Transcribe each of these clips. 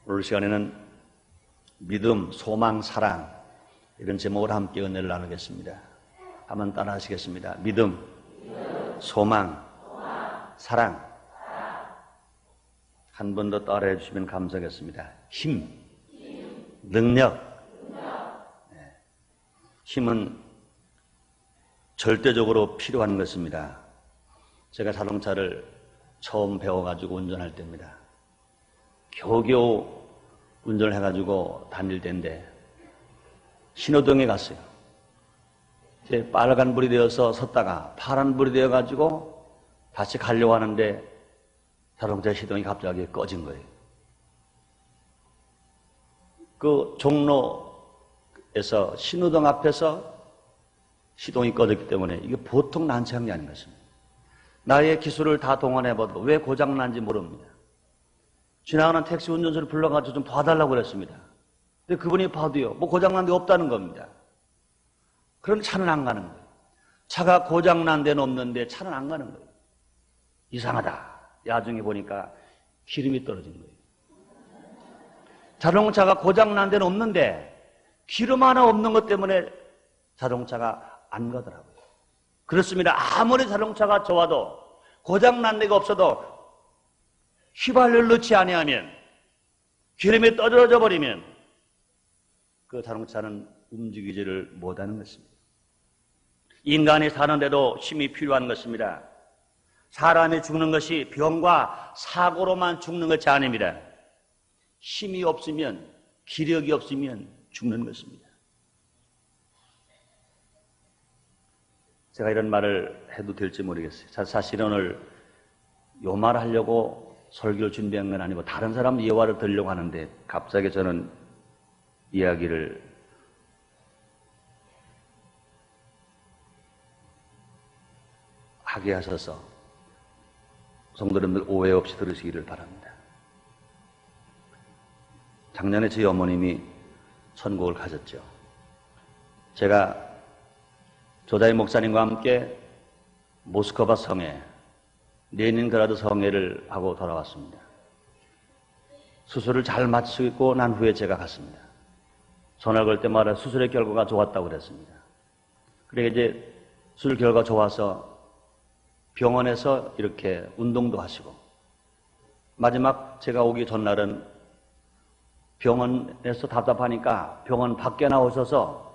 오늘 시간에는 믿음, 소망, 사랑 이런 제목으로 함께 은혜를 나누겠습니다. 한번 따라 하시겠습니다. 믿음, 소망, 사랑. 한 번 더 따라해 주시면 감사하겠습니다. 힘, 능력. 네. 힘은 절대적으로 필요한 것입니다. 제가 자동차를 처음 배워가지고 운전할 때입니다. 겨우겨우 운전을 해가지고 다닐 때인데 신호등에 갔어요. 이제 빨간불이 되어서 섰다가 파란불이 되어가지고 다시 가려고 하는데 자동차 시동이 갑자기 꺼진 거예요. 그 종로에서 신호등 앞에서 시동이 꺼졌기 때문에 이게 보통 난처한 게 아닌 것입니다. 나의 기술을 다 동원해봐도 왜 고장난지 모릅니다. 지나가는 택시 운전수를 불러가지고 좀 봐달라고 그랬습니다. 근데 그분이 봐도요, 뭐 고장난 데 없다는 겁니다. 그런데 차는 안 가는 거예요. 차가 고장난 데는 없는데 차는 안 가는 거예요. 이상하다. 야중에 보니까 기름이 떨어진 거예요. 자동차가 고장난 데는 없는데 기름 하나 없는 것 때문에 자동차가 안 가더라고요. 그렇습니다. 아무리 자동차가 좋아도 고장난 데가 없어도 휘발유를 넣지 아니하면 기름이 떨어져 버리면 그 자동차는 움직이지를 못하는 것입니다. 인간이 사는데도 힘이 필요한 것입니다. 사람이 죽는 것이 병과 사고로만 죽는 것이 아닙니다. 힘이 없으면, 기력이 없으면 죽는 것입니다. 제가 이런 말을 해도 될지 모르겠어요. 사실은 오늘 요 말 하려고 설교를 준비한 건 아니고 다른 사람 예화를 들으려고 하는데 갑자기 저는 이야기를 하게 하셔서 성도님들 오해 없이 들으시기를 바랍니다. 작년에 저희 어머님이 천국을 가셨죠. 제가 조자희 목사님과 함께 모스크바 성에 레닌그라드 성회를 하고 돌아왔습니다. 수술을 잘 마치고 난 후에 제가 갔습니다. 전화 걸 때마다 수술의 결과가 좋았다고 그랬습니다. 그래 이제 수술 결과 좋아서 병원에서 이렇게 운동도 하시고 마지막 제가 오기 전날은 병원에서 답답하니까 병원 밖에 나오셔서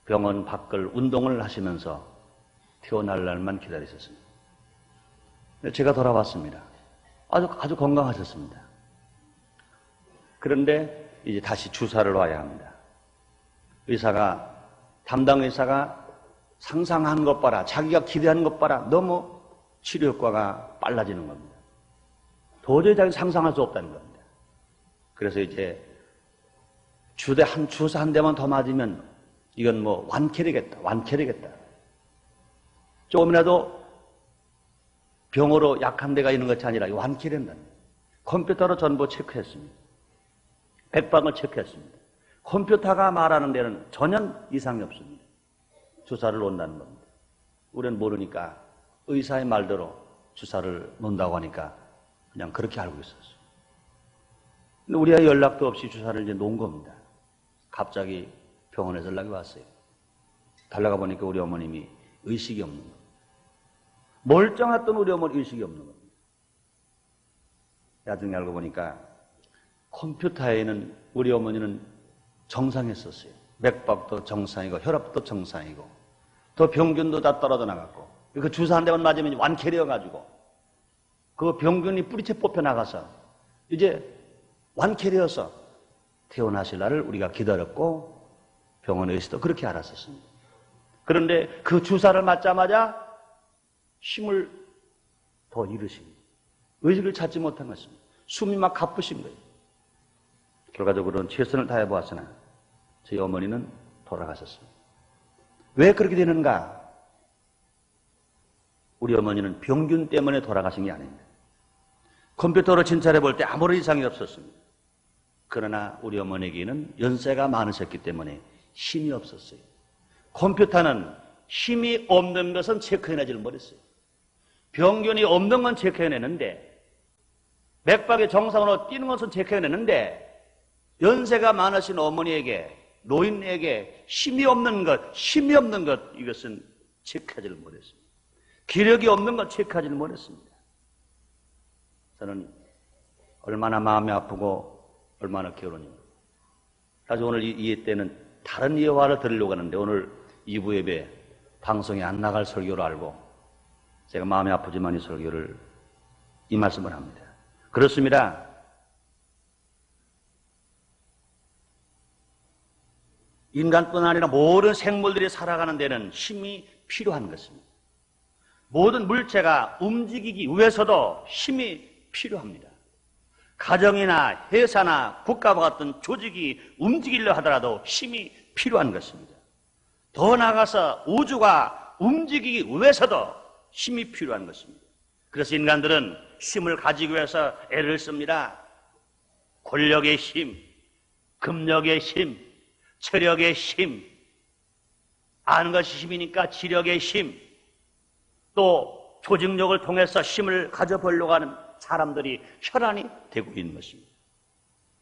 병원 밖을 운동을 하시면서 태어날 날만 기다리셨습니다. 제가 돌아왔습니다. 아주 건강하셨습니다. 그런데 이제 다시 주사를 놔야 합니다. 담당 의사가 상상한 것 봐라, 자기가 기대한 것 봐라, 너무 치료 효과가 빨라지는 겁니다. 도저히 자기는 상상할 수 없다는 겁니다. 그래서 이제 주사 한 대만 더 맞으면 이건 뭐 완쾌되겠다. 조금이라도 병으로 약한 데가 있는 것이 아니라 완쾌된다. 컴퓨터로 전부 체크했습니다. 백방을 체크했습니다. 컴퓨터가 말하는 데는 전혀 이상이 없습니다. 주사를 놓는다는 겁니다. 우리는 모르니까 의사의 말대로 주사를 놓는다고 하니까 그냥 그렇게 알고 있었어요. 근데 우리와 연락도 없이 주사를 이제 놓은 겁니다. 갑자기 병원에서 연락이 왔어요. 달려가 보니까 우리 어머님이 의식이 없는 겁니다. 멀쩡했던 우리 어머니 의식이 없는 겁니다. 나중에 알고 보니까 컴퓨터에는 우리 어머니는 정상했었어요. 맥박도 정상이고 혈압도 정상이고 또 병균도 다 떨어져 나갔고 그 주사 한 대만 맞으면 완쾌되어가지고 그 병균이 뿌리채 뽑혀 나가서 이제 완쾌되어서 태어나실 날을 우리가 기다렸고 병원에서도 그렇게 알았었습니다. 그런데 그 주사를 맞자마자 힘을 더 잃으십니다. 의식을 찾지 못한 것입니다. 숨이 막 가쁘신 거예요. 결과적으로는 최선을 다해보았으나 저희 어머니는 돌아가셨습니다. 왜 그렇게 되는가? 우리 어머니는 병균 때문에 돌아가신 게 아닙니다. 컴퓨터로 진찰해 볼 때 아무런 이상이 없었습니다. 그러나 우리 어머니에게는 연세가 많으셨기 때문에 힘이 없었어요. 컴퓨터는 힘이 없는 것은 체크해내지를 못했어요. 병균이 없는 건 체크해내는데 맥박이 정상으로 뛰는 것은 체크해냈는데 연세가 많으신 어머니에게, 노인에게 힘이 없는 것, 이것은 체크하지를 못했습니다. 기력이 없는 것 체크하지를 못했습니다. 저는 얼마나 마음이 아프고 얼마나 괴로운지. 사실 오늘 이 예 때는 다른 예화를 들으려고 하는데 오늘 2부 예배 방송에 안 나갈 설교로 알고 제가 마음이 아프지만 이 설교를, 이 말씀을 합니다. 그렇습니다. 인간뿐 아니라 모든 생물들이 살아가는 데는 힘이 필요한 것입니다. 모든 물체가 움직이기 위해서도 힘이 필요합니다. 가정이나 회사나 국가와 같은 조직이 움직이려 하더라도 힘이 필요한 것입니다. 더 나아가서 우주가 움직이기 위해서도 힘이 필요한 것입니다. 그래서 인간들은 힘을 가지기 위해서 애를 씁니다. 권력의 힘, 금력의 힘, 체력의 힘, 아는 것이 힘이니까 지력의 힘, 또 조직력을 통해서 힘을 가져보려고 하는 사람들이 혈안이 되고 있는 것입니다.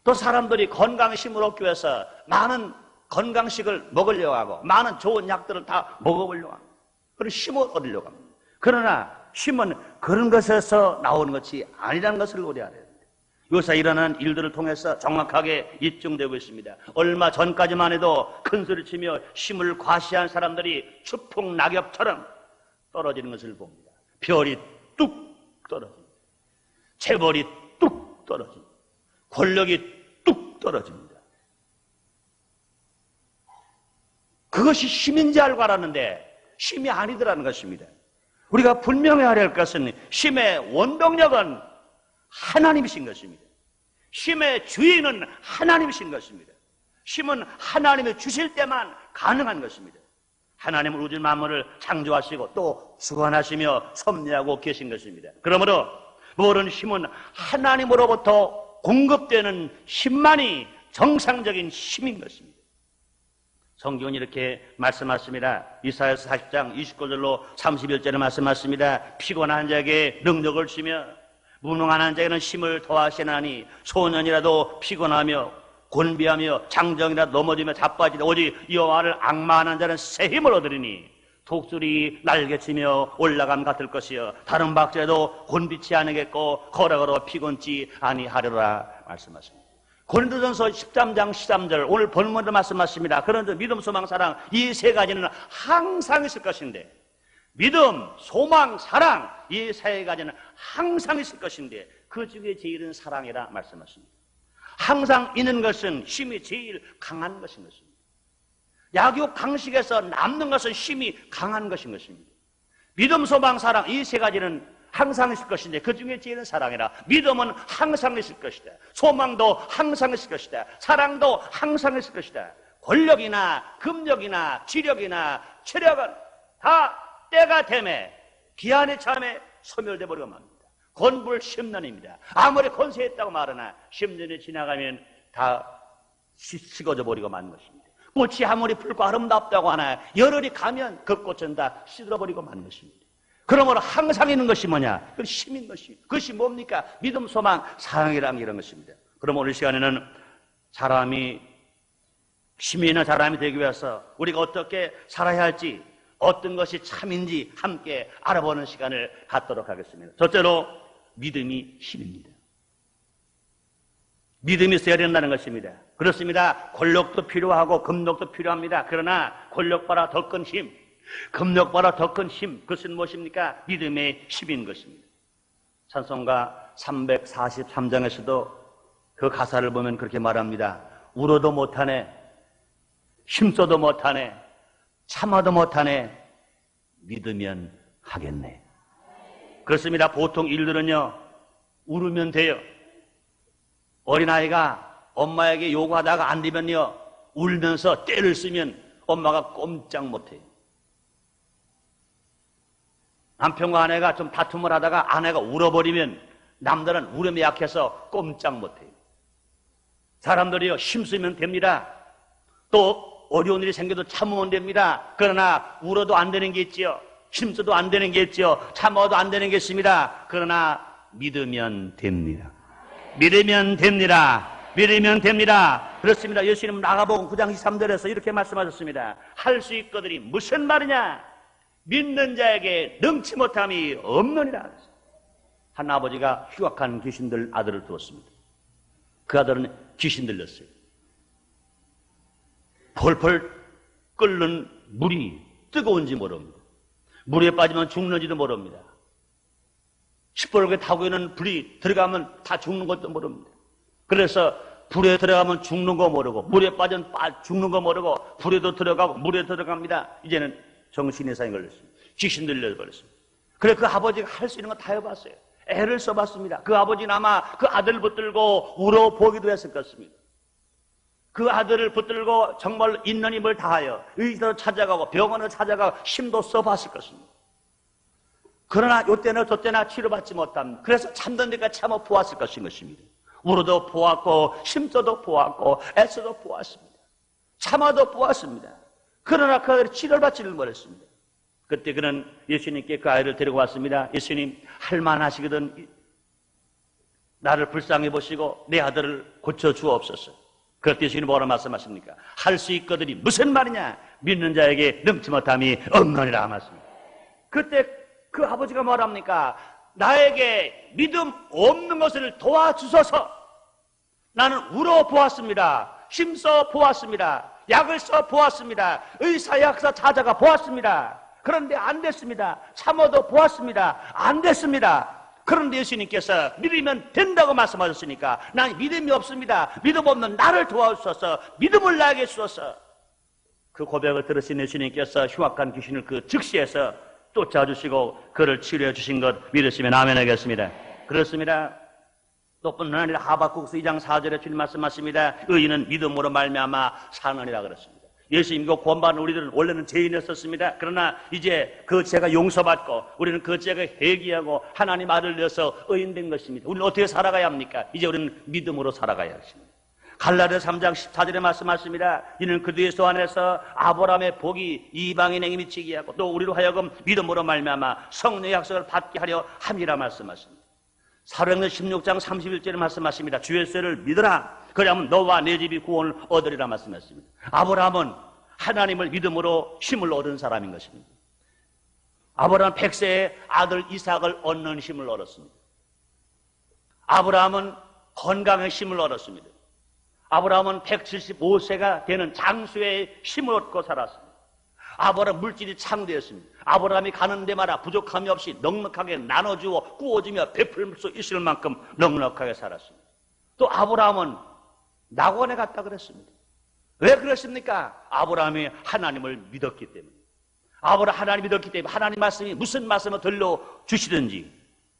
또 사람들이 건강의 힘을 얻기 위해서 많은 건강식을 먹으려고 하고 많은 좋은 약들을 다 먹어보려고 합니다. 그런 힘을 얻으려고 합니다. 그러나 힘은 그런 것에서 나오는 것이 아니라는 것을 우리 알아야 됩니다. 요새 일어나는 일들을 통해서 정확하게 입증되고 있습니다. 얼마 전까지만 해도 큰소리 치며 힘을 과시한 사람들이 추풍 낙엽처럼 떨어지는 것을 봅니다. 별이 뚝 떨어집니다. 재벌이 뚝 떨어집니다. 권력이 뚝 떨어집니다. 그것이 힘인지 알고 알았는데 힘이 아니더라는 것입니다. 우리가 분명히 알아야 할 것은 힘의 원동력은 하나님이신 것입니다. 힘의 주인은 하나님이신 것입니다. 힘은 하나님이 주실 때만 가능한 것입니다. 하나님은 우주 만물을 창조하시고 또 주관하시며 섭리하고 계신 것입니다. 그러므로 모든 힘은 하나님으로부터 공급되는 힘만이 정상적인 힘인 것입니다. 성경은 이렇게 말씀하십니다. 이사야서 40장 29절로 31절에 말씀하십니다. 피곤한 자에게 능력을 주며 무능한 자에게는 힘을 더하시나니 소년이라도 피곤하며 곤비하며 장정이라도 넘어지며 자빠지되 오직 여호와를 앙마하는 자는 새 힘을 얻으리니 독수리 날개치며 올라감 같을 것이요 다른 박자에도 곤비치 아니겠고 걸어걸어 피곤치 아니하리라 말씀하십니다. 고린도전서 13장 13절 오늘 본문으로 말씀하십니다. 그런데 믿음, 소망, 사랑 이 세 가지는 항상 있을 것인데 믿음, 소망, 사랑 이 세 가지는 항상 있을 것인데 그 중에 제일은 사랑이라 말씀하십니다. 항상 있는 것은 힘이 제일 강한 것인 것입니다. 약육 강식에서 남는 것은 힘이 강한 것인 것입니다. 믿음, 소망, 사랑 이 세 가지는 항상 있을 것인데 그 중에 제일은 사랑이라. 믿음은 항상 있을 것이다. 소망도 항상 있을 것이다. 사랑도 항상 있을 것이다. 권력이나 금력이나 지력이나 체력은 다 때가 되매 기한의 참에 소멸돼 버리고 맙니다. 권불 10년입니다. 아무리 권세했다고 말하나 10년이 지나가면 다 식어져 버리고 마는 것입니다. 꽃이 아무리 붉고 아름답다고 하나 열흘이 가면 그 꽃은 다 시들어버리고 마는 것입니다. 그러므로 항상 있는 것이 뭐냐? 그건 힘인 것이. 그것이 뭡니까? 믿음, 소망, 사랑이란 이런 것입니다. 그럼 오늘 시간에는 사람이 힘이 있는 사람이 되기 위해서 우리가 어떻게 살아야 할지 어떤 것이 참인지 함께 알아보는 시간을 갖도록 하겠습니다. 첫째로 믿음이 힘입니다. 믿음이 있어야 된다는 것입니다. 그렇습니다. 권력도 필요하고 금력도 필요합니다. 그러나 권력보다 더 큰 힘, 금력보다 더 큰 힘, 그것은 무엇입니까? 믿음의 힘인 것입니다. 찬송가 343장에서도 그 가사를 보면 그렇게 말합니다. 울어도 못하네, 힘써도 못하네, 참아도 못하네, 믿으면 하겠네. 그렇습니다. 보통 일들은요 울으면 돼요. 어린아이가 엄마에게 요구하다가 안 되면요 울면서 떼를 쓰면 엄마가 꼼짝 못해요. 남편과 아내가 좀 다툼을 하다가 아내가 울어버리면 남들은 울음이 약해서 꼼짝 못해요. 사람들이요 힘쓰면 됩니다. 또 어려운 일이 생겨도 참으면 됩니다. 그러나 울어도 안 되는 게 있지요. 힘써도 안 되는 게 있지요. 참아도 안 되는 게 있습니다. 그러나 믿으면 됩니다. 믿으면 됩니다. 믿으면 됩니다. 그렇습니다. 예수님은 마가복음 9장 13절에서 이렇게 말씀하셨습니다. 할 수 있거든이 무슨 말이냐? 믿는 자에게 능치 못함이 없느니라. 한 아버지가 흉악한 귀신들 아들을 두었습니다. 그 아들은 귀신 들렸어요. 펄펄 끓는 물이 뜨거운지 모릅니다. 물에 빠지면 죽는지도 모릅니다. 시뻘게 타고 있는 불이 들어가면 다 죽는 것도 모릅니다. 그래서 불에 들어가면 죽는 거 모르고 물에 빠지면 죽는 거 모르고 불에도 들어가고 물에 들어갑니다. 이제는 정신의 이상이 걸렸습니다. 귀신 들려버렸습니다. 그래서 그 아버지가 할 수 있는 거 다 해봤어요. 애를 써봤습니다. 그 아버지는 아마 그 아들을 붙들고 울어보기도 했을 것입니다. 그 아들을 붙들고 정말 있는 힘을 다하여 의사로 찾아가고 병원을 찾아가고 힘도 써봤을 것입니다. 그러나 요때나 저때나 치료받지 못합니다. 그래서 참던 데까지 참아 보았을 것입니다. 울어도 보았고 힘써도 보았고 애써도 보았습니다. 참아도 보았습니다. 그러나 그 아들이 치료를 받지를 못했습니다. 그때 그는 예수님께 그 아이를 데리고 왔습니다. 예수님, 할만하시거든 나를 불쌍히 보시고 내 아들을 고쳐주옵소서. 그때 예수님이 뭐라 말씀하십니까? 할 수 있거든이 무슨 말이냐? 믿는 자에게 능치 못함이 없느니라 말씀입니다. 그때 그 아버지가 뭐랍니까? 나에게 믿음 없는 것을 도와주소서. 나는 울어보았습니다. 힘써 보았습니다. 약을 써 보았습니다. 의사 약사 찾아가 보았습니다. 그런데 안 됐습니다. 참아도 보았습니다. 안 됐습니다. 그런데 예수님께서 믿으면 된다고 말씀하셨으니까 난 믿음이 없습니다. 믿음 없는 나를 도와주소서. 믿음을 나에게 주소서. 그 고백을 들으신 예수님께서 흉악한 귀신을 그 즉시에서 쫓아주시고 그를 치료해 주신 것 믿으시면 아멘 하겠습니다. 그렇습니다. 또 뿐만 아니라 하박국서 2장 4절에 주님 말씀하십니다. 의인은 믿음으로 말미암아 사느니라 그랬습니다. 예수님과 구원받은 우리들은 원래는 죄인이었습니다. 그러나 이제 그 죄가 용서받고 우리는 그 죄가 회개하고 하나님 아들을 내어서 의인된 것입니다. 우리는 어떻게 살아가야 합니까? 이제 우리는 믿음으로 살아가야 하십니다. 갈라디아 3장 14절에 말씀하십니다. 이는 그리스도 안에서 아브라함의 복이 이방인에게 미치게 하고 또 우리로 하여금 믿음으로 말미암아 성령의 약속을 받게 하려 함이라 말씀하십니다. 사도행전 16장 31절에 말씀하십니다. 주 예수를 믿으라. 그러면 너와 내 집이 구원을 얻으리라 말씀하십니다. 아브라함은 하나님을 믿음으로 힘을 얻은 사람인 것입니다. 아브라함은 100세의 아들 이삭을 얻는 힘을 얻었습니다. 아브라함은 건강의 힘을 얻었습니다. 아브라함은 175세가 되는 장수의 힘을 얻고 살았습니다. 아브라함 물질이 창대했습니다. 아브라함이 가는 데마다 부족함이 없이 넉넉하게 나눠주어 구워주며 베풀 수 있을 만큼 넉넉하게 살았습니다. 또 아브라함은 낙원에 갔다 그랬습니다. 왜 그랬습니까? 아브라함이 하나님을 믿었기 때문에. 아브라함 하나님 믿었기 때문에 하나님 말씀이 무슨 말씀을 들려주시든지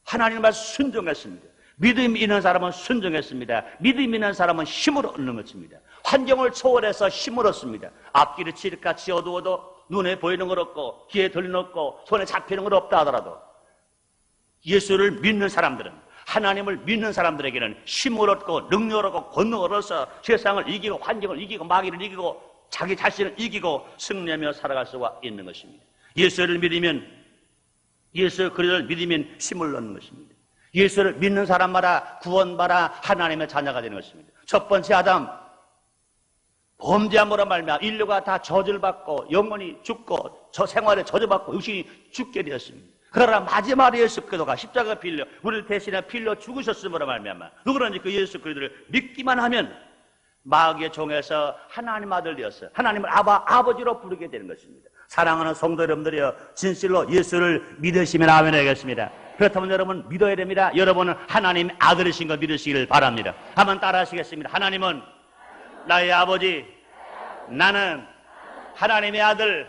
하나님 말씀 순종했습니다. 믿음이 있는 사람은 순종했습니다. 믿음이 있는 사람은 힘을 얻는 것입니다. 환경을 초월해서 힘을 얻습니다. 앞길이 칠흑같이 어두워도 눈에 보이는 것 없고 귀에 들리는 것 없고 손에 잡히는 것 없다 하더라도 예수를 믿는 사람들은 하나님을 믿는 사람들에게는 힘을 얻고 능력을 얻고 권능을 얻어서 세상을 이기고 환경을 이기고 마귀를 이기고 자기 자신을 이기고 승리하며 살아갈 수가 있는 것입니다. 예수를 믿으면 예수 그리스도를 믿으면 힘을 얻는 것입니다. 예수를 믿는 사람마다 구원받아 하나님의 자녀가 되는 것입니다. 첫 번째 아담 범죄함으로 말미암아 인류가 다 저주를 받고 영원히 죽고 저 생활에 저주받고 육신이 죽게 되었습니다. 그러나 마지막에 예수 그리스도가 십자가에 빌려 우리를 대신해 빌려 죽으셨음으로 말미암아 누구든지 그 예수 그리스도를 믿기만 하면 마귀의 종에서 하나님 아들 되었어요. 하나님을 아버지로 부르게 되는 것입니다. 사랑하는 성도 여러분들이여 진실로 예수를 믿으시면 아멘 하겠습니다. 그렇다면 여러분 믿어야 됩니다. 여러분은 하나님의 아들이신 걸 믿으시길 바랍니다. 한번 따라 하시겠습니다. 하나님은 나의 아버지, 나는 하나님의 아들,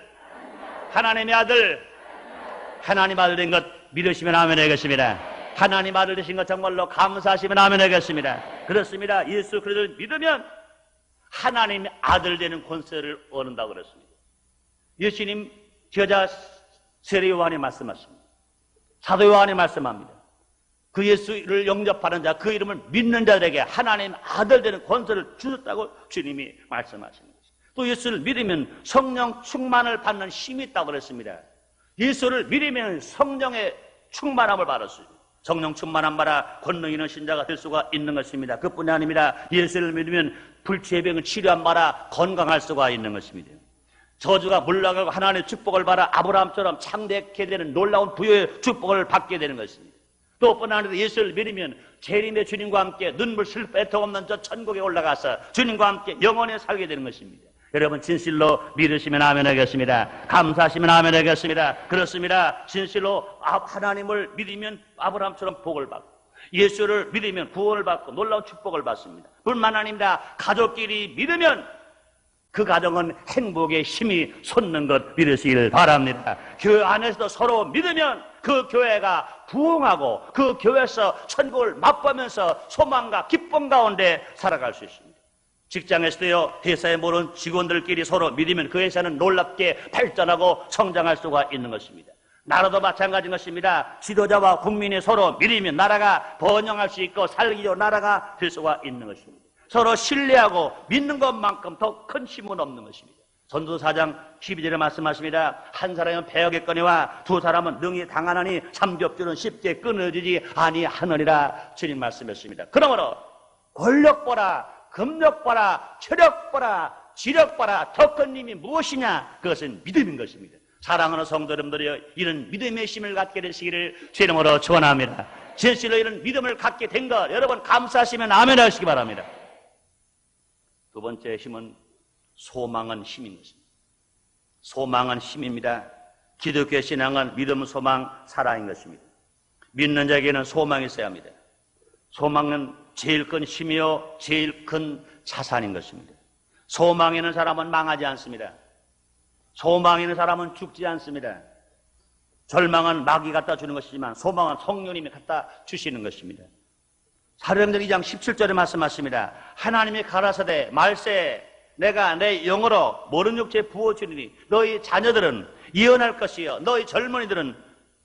하나님의 아들, 하나님 아들 된 것 믿으시면 아멘 하겠습니다. 하나님 아들 되신 것 정말로 감사하시면 아멘 하겠습니다. 그렇습니다. 예수 그리스도를 믿으면 하나님의 아들 되는 권세를 얻는다고 그랬습니다. 예수님 제자 세례 요한이 말씀하십니다. 사도 요한이 말씀합니다. 그 예수를 영접하는 자, 그 이름을 믿는 자들에게 하나님 아들 되는 권세를 주셨다고 주님이 말씀하십니다. 또 예수를 믿으면 성령 충만을 받는 힘이 있다고 그랬습니다. 예수를 믿으면 성령의 충만함을 받았어요. 성령 충만한 바라 권능 있는 신자가 될 수가 있는 것입니다. 그뿐이 아닙니다. 예수를 믿으면 불치의 병을 치료한 바라 건강할 수가 있는 것입니다. 저주가 물러가고 하나님의 축복을 받아 아브라함처럼 창대케 되는 놀라운 부여의 축복을 받게 되는 것입니다. 또 뿐 아니라 예수를 믿으면 재림의 주님과 함께 눈물 슬픔 애통 없는 저 천국에 올라가서 주님과 함께 영원히 살게 되는 것입니다. 여러분 진실로 믿으시면 아멘 하겠습니다. 감사하시면 아멘 하겠습니다. 그렇습니다. 진실로 하나님을 믿으면 아브라함처럼 복을 받고 예수를 믿으면 구원을 받고 놀라운 축복을 받습니다. 뿐만 아닙니다. 가족끼리 믿으면 그 가정은 행복의 힘이 솟는 것 믿으시길 바랍니다. 교회 안에서도 서로 믿으면 그 교회가 부흥하고 그 교회에서 천국을 맛보면서 소망과 기쁨 가운데 살아갈 수 있습니다. 직장에서도요, 회사에 모르는 직원들끼리 서로 믿으면 그 회사는 놀랍게 발전하고 성장할 수가 있는 것입니다. 나라도 마찬가지인 것입니다. 지도자와 국민이 서로 믿으면 나라가 번영할 수 있고 살기 좋은 나라가 될 수가 있는 것입니다. 서로 신뢰하고 믿는 것만큼 더 큰 힘은 없는 것입니다. 전도서 4장 12절에 말씀하십니다. 한 사람은 배역의 꺼내와 두 사람은 능히 당하나니 삼겹줄은 쉽게 끊어지지 아니하느니라 주님 말씀했습니다. 그러므로 권력 보라, 금력 보라, 체력 보라, 지력 보라, 더 큰 힘이 무엇이냐? 그것은 믿음인 것입니다. 사랑하는 성도 여러분들이여, 이런 믿음의 힘을 갖게 되시기를 주 이름으로 축원합니다. 진실로 이런 믿음을 갖게 된 것 여러분 감사하시면 아멘 하시기 바랍니다. 두 번째 힘은 소망은 힘인 것입니다. 소망은 힘입니다. 기독교 신앙은 믿음, 소망, 사랑인 것입니다. 믿는 자에게는 소망이 있어야 합니다. 소망은 제일 큰 힘이요 제일 큰 자산인 것입니다. 소망 있는 사람은 망하지 않습니다. 소망 있는 사람은 죽지 않습니다. 절망은 마귀 갖다 주는 것이지만 소망은 성령님이 갖다 주시는 것입니다. 사도행전 2장 17절에 말씀하십니다. 하나님이 가라사대 말세 내가 내 영으로 모든 육체에 부어주리니 너희 자녀들은 예언할 것이요 너희 젊은이들은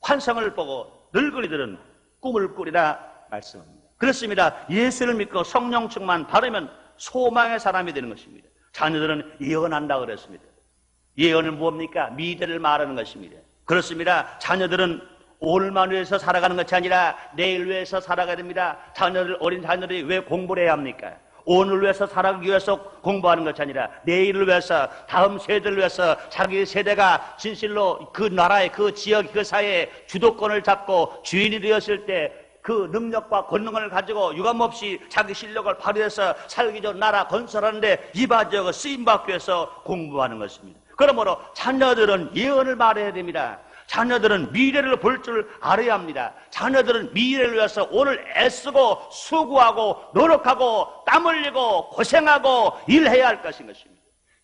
환상을 보고 늙은이들은 꿈을 꾸리라 말씀합니다. 그렇습니다. 예수를 믿고 성령 충만 받으면 소망의 사람이 되는 것입니다. 자녀들은 예언한다고 그랬습니다. 예언은 뭡니까? 미래를 말하는 것입니다. 그렇습니다. 자녀들은 오늘만 위해서 살아가는 것이 아니라 내일 위해서 살아가야 됩니다. 어린 자녀들이 왜 공부를 해야 합니까? 오늘 위해서 살아가기 위해서 공부하는 것이 아니라 내일을 위해서, 다음 세대를 위해서 자기 세대가 진실로 그 나라의 그 지역 그 사회의 주도권을 잡고 주인이 되었을 때 그 능력과 권능을 가지고 유감없이 자기 실력을 발휘해서 살기 좋은 나라 건설하는데 이바지어가 쓰임받기 위해서 공부하는 것입니다. 그러므로 자녀들은 예언을 말해야 됩니다. 자녀들은 미래를 볼 줄 알아야 합니다. 자녀들은 미래를 위해서 오늘 애쓰고 수고하고 노력하고 땀 흘리고 고생하고 일해야 할 것인 것입니다.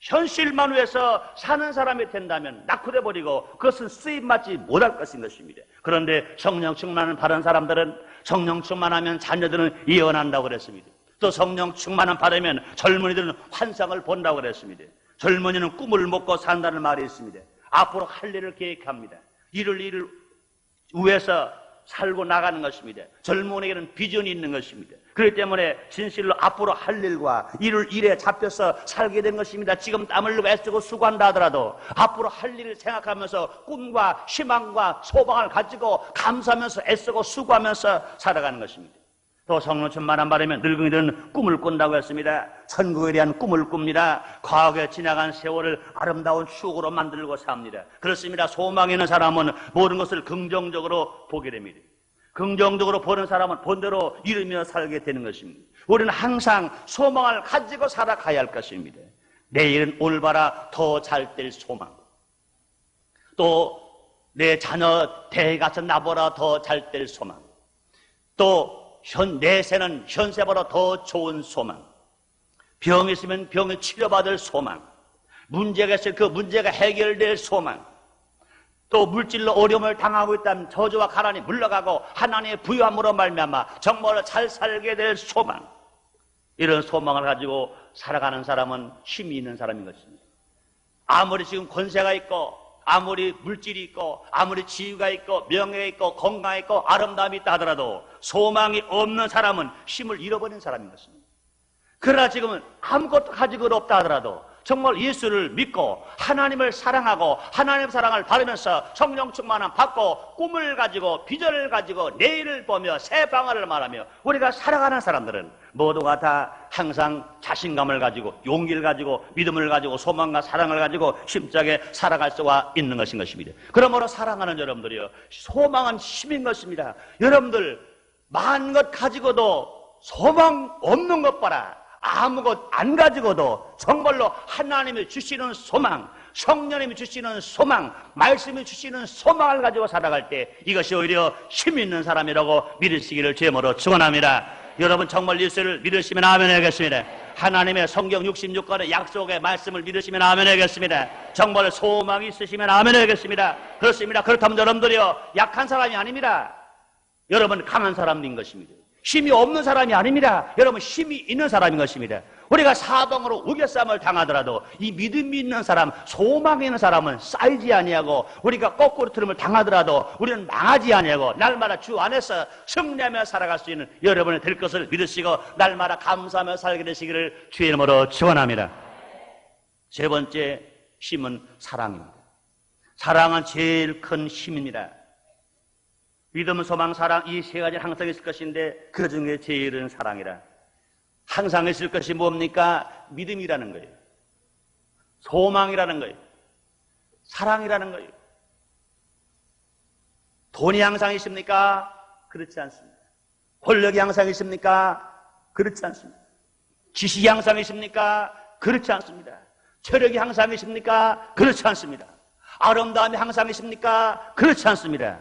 현실만 위해서 사는 사람이 된다면 낙후돼버리고 그것은 쓰임받지 못할 것인 것입니다. 그런데 성령 충만을 받은 사람들은 성령 충만하면 자녀들은 예언한다고 그랬습니다. 또 성령 충만을 받으면 젊은이들은 환상을 본다고 그랬습니다. 젊은이는 꿈을 먹고 산다는 말이 있습니다. 앞으로 할 일을 계획합니다. 일을 위해서 살고 나가는 것입니다. 젊은이에게는 비전이 있는 것입니다. 그렇기 때문에 진실로 앞으로 할 일과 일에 잡혀서 살게 된 것입니다. 지금 땀 흘리고 애쓰고 수고한다 하더라도 앞으로 할 일을 생각하면서 꿈과 희망과 소망을 가지고 감사하면서 애쓰고 수고하면서 살아가는 것입니다. 또 성령 충만한 바람에 늙은이들은 꿈을 꾼다고 했습니다. 천국에 대한 꿈을 꿉니다. 과거에 지나간 세월을 아름다운 추억으로 만들고 삽니다. 그렇습니다. 소망 있는 사람은 모든 것을 긍정적으로 보게 됩니다. 긍정적으로 보는 사람은 본대로 이루며 살게 되는 것입니다. 우리는 항상 소망을 가지고 살아가야 할 것입니다. 내일은 오늘 봐라 더 잘 될 소망, 또 내 자녀 대에 가서 나보라 더 잘 될 소망, 또 내세는 현세보다 더 좋은 소망, 병이 있으면 병을 치료받을 소망, 문제가 있으면 그 문제가 해결될 소망, 또 물질로 어려움을 당하고 있다면 저주와 가난이 물러가고 하나님의 부유함으로 말미암아 정말로 잘 살게 될 소망, 이런 소망을 가지고 살아가는 사람은 힘이 있는 사람인 것입니다. 아무리 지금 권세가 있고 아무리 물질이 있고 아무리 지위가 있고 명예가 있고 건강이 있고 아름다움이 있다 하더라도 소망이 없는 사람은 힘을 잃어버린 사람인 것입니다. 그러나 지금은 아무것도 가지고 없다 하더라도 정말 예수를 믿고 하나님을 사랑하고 하나님의 사랑을 받으면서 성령 충만함 받고 꿈을 가지고 비전을 가지고 내일을 보며 새 방안을 말하며 우리가 살아가는 사람들은 모두가 다 항상 자신감을 가지고 용기를 가지고 믿음을 가지고 소망과 사랑을 가지고 심장에 살아갈 수가 있는 것입니다. 그러므로 사랑하는 여러분들이요, 소망은 힘인 것입니다. 여러분들 많은 것 가지고도 소망 없는 것 봐라. 아무것 안 가지고도 정말로 하나님이 주시는 소망, 성령님이 주시는 소망, 말씀이 주시는 소망을 가지고 살아갈 때 이것이 오히려 힘 있는 사람이라고 믿으시기를 주님으로 축원합니다. 여러분 정말 예수를 믿으시면 아멘 하겠습니다. 하나님의 성경 66권의 약속의 말씀을 믿으시면 아멘 하겠습니다. 정말 소망이 있으시면 아멘 하겠습니다. 그렇습니다. 그렇다면 여러분들이요, 약한 사람이 아닙니다. 여러분 강한 사람인 것입니다. 힘이 없는 사람이 아닙니다. 여러분 힘이 있는 사람인 것입니다. 우리가 사방으로 우겨싸움을 당하더라도 이 믿음이 있는 사람, 소망이 있는 사람은 쌓이지 아니하고, 우리가 거꾸로 틀음을 당하더라도 우리는 망하지 아니하고 날마다 주 안에서 승리하며 살아갈 수 있는 여러분이 될 것을 믿으시고 날마다 감사하며 살게 되시기를 주의 이름으로 축원합니다. 세 번째 힘은 사랑입니다. 사랑은 제일 큰 힘입니다. 믿음, 소망, 사랑, 이 세 가지는 항상 있을 것인데 그 중에 제일은 사랑이라. 항상 있을 것이 뭡니까? 믿음이라는 거예요. 소망이라는 거예요. 사랑이라는 거예요. 돈이 항상 있습니까? 그렇지 않습니다. 권력이 항상 있습니까? 그렇지 않습니다. 지식이 항상 있습니까? 그렇지 않습니다. 체력이 항상 있습니까? 그렇지 않습니다. 아름다움이 항상 있습니까? 그렇지 않습니다.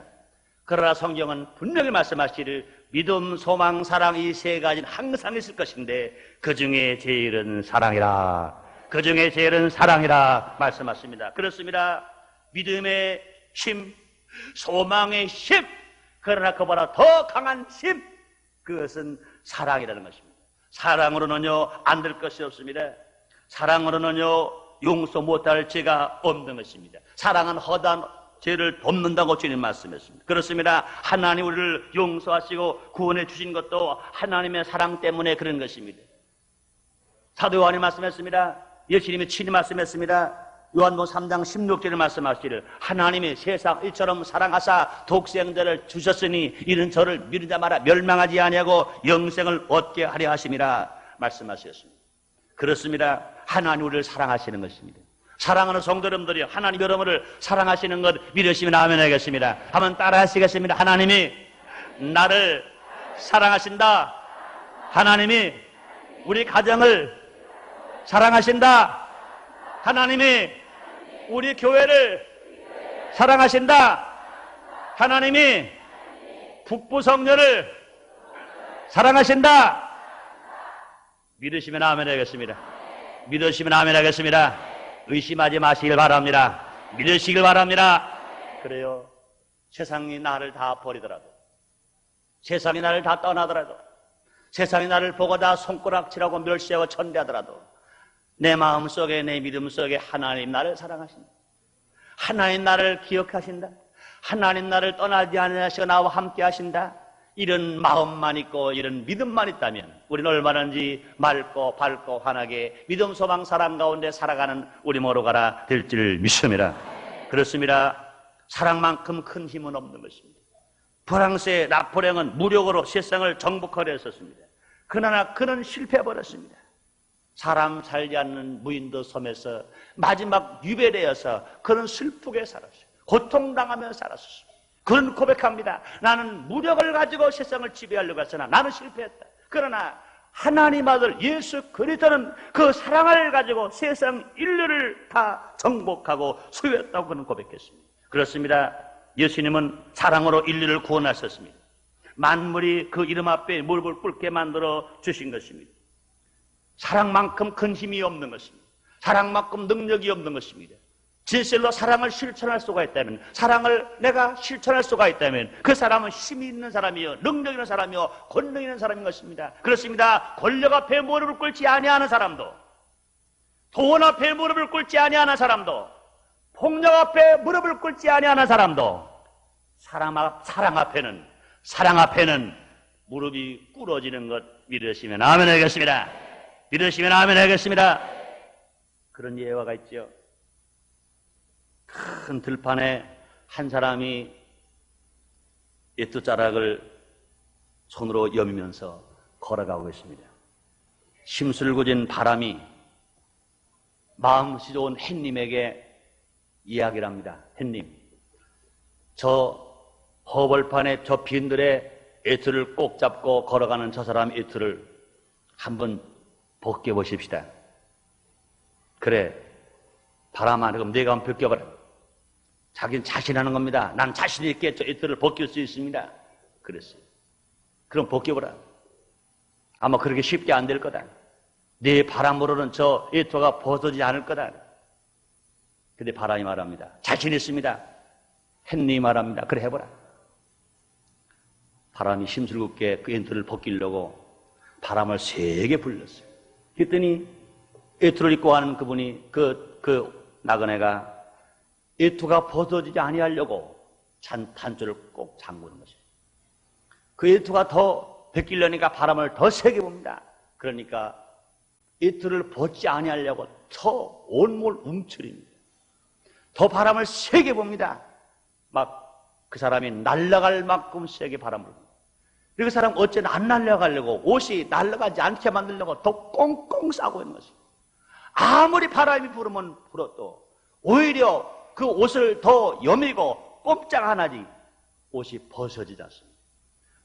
그러나 성경은 분명히 말씀하시기를 믿음, 소망, 사랑 이 세 가지는 항상 있을 것인데 그 중에 제일은 사랑이라. 그 중에 제일은 사랑이라 말씀하십니다. 그렇습니다. 믿음의 힘, 소망의 힘, 그러나 그보다 더 강한 힘, 그것은 사랑이라는 것입니다. 사랑으로는요 안 될 것이 없습니다. 사랑으로는요 용서 못할 죄가 없는 것입니다. 사랑은 허다한 죄를 덮는다고 주님 말씀했습니다. 그렇습니다. 하나님 우리를 용서하시고 구원해 주신 것도 하나님의 사랑 때문에 그런 것입니다. 사도 요한이 말씀했습니다. 예수님이 친히 말씀했습니다. 요한복음 3장 16절에 말씀하시기를 하나님이 세상 이처럼 사랑하사 독생자를 주셨으니 이는 저를 믿는 자마다 멸망하지 아니하고 영생을 얻게 하려 하심이라 말씀하셨습니다. 그렇습니다. 하나님 우리를 사랑하시는 것입니다. 사랑하는 성도 여러분들이 하나님 여러분을 사랑하시는 것 믿으시면 아멘 하겠습니다. 한번 따라 하시겠습니다. 하나님이 나를 사랑하신다. 하나님이 우리 가정을 사랑하신다. 하나님이 우리 교회를 사랑하신다. 하나님이 북부 성녀를 사랑하신다. 믿으시면 아멘 하겠습니다. 믿으시면 아멘 하겠습니다. 의심하지 마시길 바랍니다. 믿으시길 바랍니다. 그래요. 세상이 나를 다 버리더라도, 세상이 나를 다 떠나더라도, 세상이 나를 보고 다 손가락질하고 멸시하고 천대하더라도 내 마음속에, 내 믿음 속에 하나님 나를 사랑하신다. 하나님 나를 기억하신다. 하나님 나를 떠나지 않으시고 나와 함께 하신다. 이런 마음만 있고 이런 믿음만 있다면 우리는 얼마든지 맑고 밝고 환하게 믿음, 소망, 사랑 가운데 살아가는 우리 모두가 될 줄 믿습니다. 그렇습니다. 사랑만큼 큰 힘은 없는 것입니다. 프랑스의 나폴레옹은 무력으로 세상을 정복하려 했었습니다. 그러나 그는 실패해버렸습니다. 사람 살지 않는 무인도 섬에서 마지막 유배되어서 그는 슬프게 살았어요. 고통당하며 살았습니다. 그는 고백합니다. 나는 무력을 가지고 세상을 지배하려고 했으나 나는 실패했다. 그러나 하나님 아들 예수 그리스도는 그 사랑을 가지고 세상 인류를 다 정복하고 소유했다고 그는 고백했습니다. 그렇습니다. 예수님은 사랑으로 인류를 구원하셨습니다. 만물이 그 이름 앞에 무릎을 꿇게 만들어 주신 것입니다. 사랑만큼 큰 힘이 없는 것입니다. 사랑만큼 능력이 없는 것입니다. 진실로 사랑을 실천할 수가 있다면, 사랑을 내가 실천할 수가 있다면 그 사람은 힘이 있는 사람이요, 능력 있는 사람이요, 권능 있는 사람인 것입니다. 그렇습니다. 권력 앞에 무릎을 꿇지 아니하는 사람도, 돈 앞에 무릎을 꿇지 아니하는 사람도, 폭력 앞에 무릎을 꿇지 아니하는 사람도 사랑 앞에는 무릎이 꿇어지는 것 믿으시면 아멘 하겠습니다. 믿으시면 아멘 하겠습니다. 그런 예화가 있죠. 큰 들판에 한 사람이 예뚜자락을 손으로 여미면서 걸어가고 있습니다. 심술궂은 바람이 마음씨 좋은 햇님에게 이야기를 합니다. 햇님, 저 허벌판에 저 빈들에 예투를 꼭 잡고 걸어가는 저 사람 예투를 한번 벗겨보십시다. 그래, 바람아, 그럼 내가 한번 벗겨봐라. 자기는 자신하는 겁니다. 난 자신 있게 저 예투를 벗길 수 있습니다. 그랬어요. 그럼 벗겨보라. 아마 그렇게 쉽게 안 될 거다. 네 바람으로는 저 예투가 벗어지지 않을 거다. 근데 바람이 말합니다. 자신 있습니다. 햇님이 말합니다. 그래, 해보라. 바람이 심술궂게 그 예투를 벗기려고 바람을 세게 불렀어요. 그랬더니 예투를 입고 가는 그분이 그 나그네가 예투가 벗어지지 아니하려고 단줄을 꼭 잠그는 것이에요. 그 예투가 더 벗기려니까 바람을 더 세게 봅니다. 그러니까 예투를 벗지 아니하려고 더 온몸을 움츠립니다. 더 바람을 세게 봅니다. 막 그 사람이 날아갈 만큼 세게 바람을 봅니다. 그 사람 어째 안 날아가려고 옷이 날아가지 않게 만들려고 더 꽁꽁 싸고 있는 것입니다. 아무리 바람이 불어도 오히려 그 옷을 더 여미고 꼼짝 안 하지 옷이 벗어지지 않습니다.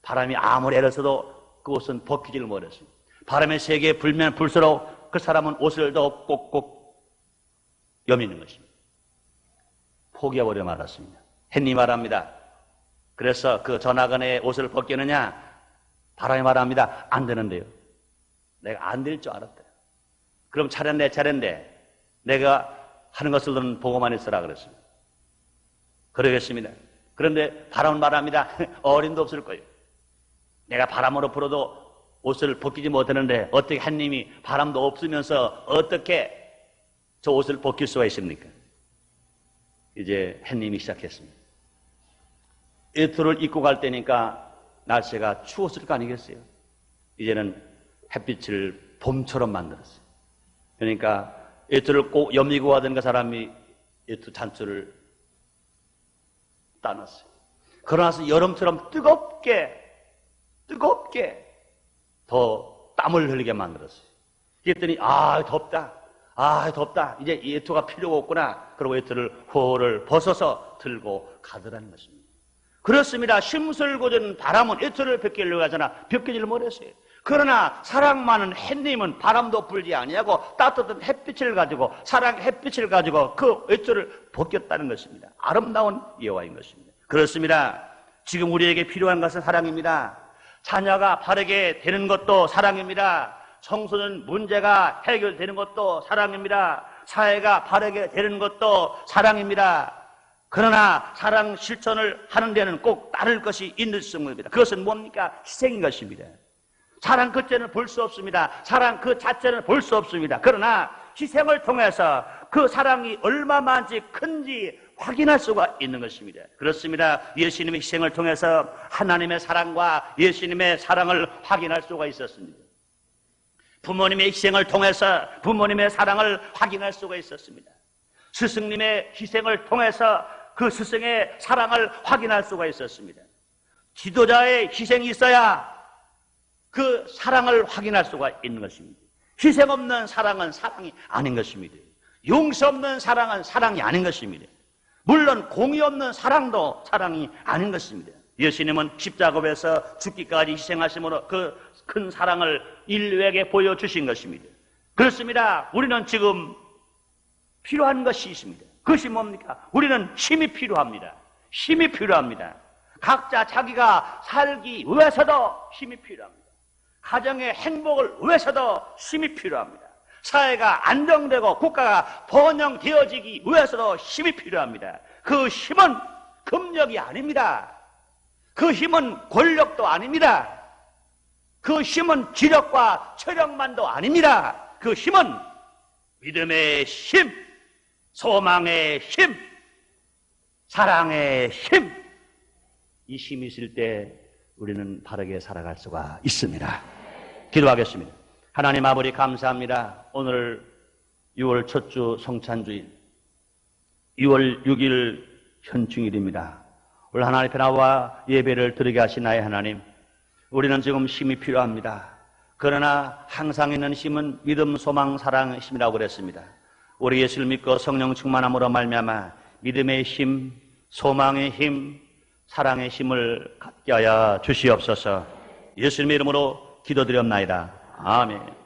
바람이 아무리 애를 써도 그 옷은 벗기지를 못했습니다. 바람이 세게 불면 불수록 그 사람은 옷을 더 꼭꼭 여미는 것입니다. 포기해버려 말았습니다. 햇님 말합니다. 그래서 그 전하건의 옷을 벗기느냐? 바람이 말합니다. 안 되는데요. 내가 안 될 줄 알았다. 그럼 차례인데 내가 하는 것을 보고만 있으라 그랬습니다. 그러겠습니다. 그런데 바람은 말합니다. 어림도 없을 거예요. 내가 바람으로 불어도 옷을 벗기지 못하는데 어떻게 햇님이 바람도 없으면서 어떻게 저 옷을 벗길 수가 있습니까? 이제 햇님이 시작했습니다. 예투를 입고 갈 때니까 날씨가 추웠을 거 아니겠어요? 이제는 햇빛을 봄처럼 만들었어요. 그러니까 예투를 꼭 여미고 하던 그 사람이 예투 잔줄을 따놨어요. 그러나서 여름처럼 뜨겁게 더 땀을 흘리게 만들었어요. 그랬더니 덥다. 이제 예투가 필요가 없구나. 그리고 예투를 호를 벗어서 들고 가더라는 것입니다. 그렇습니다. 심술궂은 바람은 예투를 벗기려고 하잖아. 벗기지를 못했어요. 그러나 사랑 많은 햇님은 바람도 불지 아니하고 따뜻한 햇빛을 가지고 사랑 햇빛을 가지고 그 예투를 벗겼다는 것입니다. 아름다운 예화인 것입니다. 그렇습니다. 지금 우리에게 필요한 것은 사랑입니다. 자녀가 바르게 되는 것도 사랑입니다. 청소년 문제가 해결되는 것도 사랑입니다. 사회가 바르게 되는 것도 사랑입니다. 그러나 사랑 실천을 하는 데는 꼭 따를 것이 있는 것입니다. 그것은 뭡니까? 희생인 것입니다. 사랑 그자는 볼 수 없습니다. 사랑 그 자체는 볼 수 없습니다. 그러나 희생을 통해서 그 사랑이 얼마만지 큰지 확인할 수가 있는 것입니다. 그렇습니다. 예수님의 희생을 통해서 하나님의 사랑과 예수님의 사랑을 확인할 수가 있었습니다. 부모님의 희생을 통해서 부모님의 사랑을 확인할 수가 있었습니다. 스승님의 희생을 통해서 그 스승의 사랑을 확인할 수가 있었습니다. 지도자의 희생이 있어야 그 사랑을 확인할 수가 있는 것입니다. 희생 없는 사랑은 사랑이 아닌 것입니다. 용서 없는 사랑은 사랑이 아닌 것입니다. 물론 공의 없는 사랑도 사랑이 아닌 것입니다. 예수님은 십자가에서 죽기까지 희생하심으로 그 큰 사랑을 인류에게 보여주신 것입니다. 그렇습니다. 우리는 지금 필요한 것이 있습니다. 그것이 뭡니까? 우리는 힘이 필요합니다. 힘이 필요합니다. 각자 자기가 살기 위해서도 힘이 필요합니다. 가정의 행복을 위해서도 힘이 필요합니다. 사회가 안정되고 국가가 번영되어지기 위해서도 힘이 필요합니다. 그 힘은 금력이 아닙니다. 그 힘은 권력도 아닙니다. 그 힘은 지력과 체력만도 아닙니다. 그 힘은 믿음의 힘, 소망의 힘, 사랑의 힘. 이 힘이 있을 때 우리는 바르게 살아갈 수가 있습니다. 기도하겠습니다. 하나님 아버지 감사합니다. 오늘 6월 첫 주 성찬주일, 6월 6일 현충일입니다. 오늘 하나님 앞에 나와 예배를 드리게 하신 나의 하나님, 우리는 지금 힘이 필요합니다. 그러나 항상 있는 힘은 믿음, 소망, 사랑의 힘이라고 그랬습니다. 우리 예수를 믿고 성령 충만함으로 말미암아 믿음의 힘, 소망의 힘, 사랑의 힘을 갖게 하여 주시옵소서. 예수님의 이름으로 기도드렸나이다. 아멘.